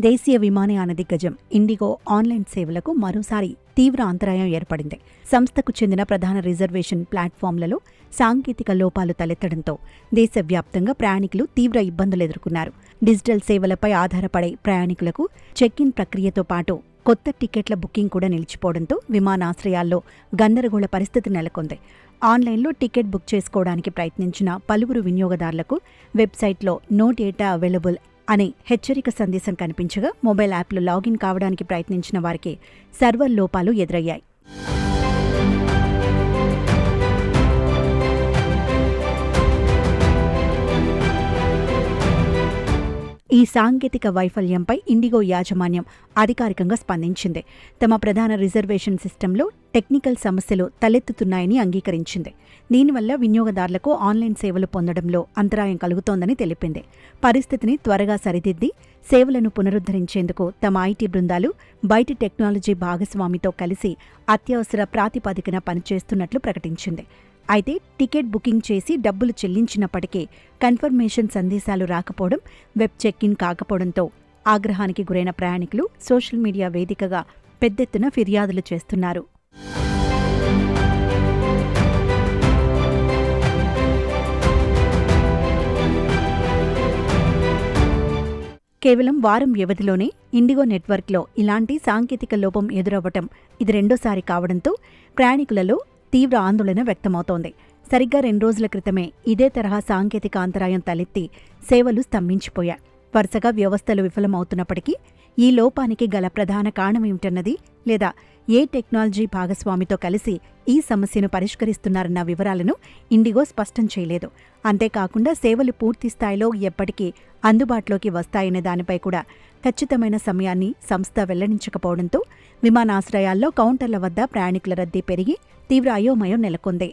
దేశీయ విమానయాన దిగ్గజం ఇండిగో ఆన్లైన్ సేవలకు మరోసారి తీవ్ర అంతరాయం ఏర్పడింది. సంస్థకు చెందిన ప్రధాన రిజర్వేషన్ ప్లాట్ఫామ్లలో సాంకేతిక లోపాలు తలెత్తడంతో దేశవ్యాప్తంగా ప్రయాణికులు తీవ్ర ఇబ్బందులు ఎదుర్కొన్నారు. డిజిటల్ సేవలపై ఆధారపడే ప్రయాణికులకు చెక్-ఇన్ ప్రక్రియతో పాటు కొత్త టికెట్ల బుకింగ్ కూడా నిలిచిపోవడంతో విమానాశ్రయాల్లో గందరగోళ పరిస్థితి నెలకొంది. ఆన్లైన్లో టికెట్ బుక్ చేసుకోవడానికి ప్రయత్నించిన పలువురు వినియోగదారులకు వెబ్సైట్లో నో డేటా అవైలబుల్ అనే హెచ్చరిక సందేశం కనిపించగా మొబైల్ యాప్లో లాగిన్ కావడానికి ప్రయత్నించిన వారికి సర్వర్ లోపాలు ఎదురయ్యాయి. ఈ సాంకేతిక వైఫల్యంపై ఇండిగో యాజమాన్యం అధికారికంగా స్పందించింది. తమ ప్రధాన రిజర్వేషన్ సిస్టంలో టెక్నికల్ సమస్యలు తలెత్తుతున్నాయని అంగీకరించింది. దీనివల్ల వినియోగదారులకు ఆన్లైన్ సేవలు పొందడంలో అంతరాయం కలుగుతోందని తెలిపింది. పరిస్థితిని త్వరగా సరిదిద్ది సేవలను పునరుద్ధరించేందుకు తమ ఐటీ బృందాలు బయటి టెక్నాలజీ భాగస్వామితో కలిసి అత్యవసర ప్రాతిపదికన పనిచేస్తున్నట్లు ప్రకటించింది. అయితే టికెట్ బుకింగ్ చేసి డబ్బులు చెల్లించినప్పటికీ కన్ఫర్మేషన్ సందేశాలు రాకపోవడం, వెబ్ చెక్-ఇన్ కాకపోవడంతో ఆగ్రహానికి గురైన ప్రయాణికులు సోషల్ మీడియా వేదికగా పెద్దెత్తున ఫిర్యాదులు చేస్తున్నారు. కేవలం వారం వ్యవధిలోనే ఇండిగో నెట్వర్క్లో ఇలాంటి సాంకేతిక లోపం ఎదురవ్వటం ఇది రెండోసారి కావడంతో ప్రయాణికులలో తీవ్ర ఆందోళన వ్యక్తమవుతోంది. సరిగ్గా 2 రోజుల క్రితమే ఇదే తరహా సాంకేతిక అంతరాయం తలెత్తి సేవలు స్తంభించిపోయాయి. వరుసగా వ్యవస్థలు విఫలమవుతున్నప్పటికీ ఈ లోపానికి గల ప్రధాన కారణమేమిటన్నది లేదా ఏ టెక్నాలజీ భాగస్వామితో కలిసి ఈ సమస్యను పరిష్కరిస్తున్నారన్న వివరాలను ఇండిగో స్పష్టం చేయలేదు. అంతేకాకుండా సేవలు పూర్తి స్థాయిలో ఎప్పటికీ అందుబాటులోకి వస్తాయనే దానిపై కూడా ఖచ్చితమైన సమయాన్ని సంస్థ వెల్లడించకపోవడంతో విమానాశ్రయాల్లో కౌంటర్ల వద్ద ప్రయాణికుల రద్దీ పెరిగి తీవ్ర అయోమయం నెలకొంది.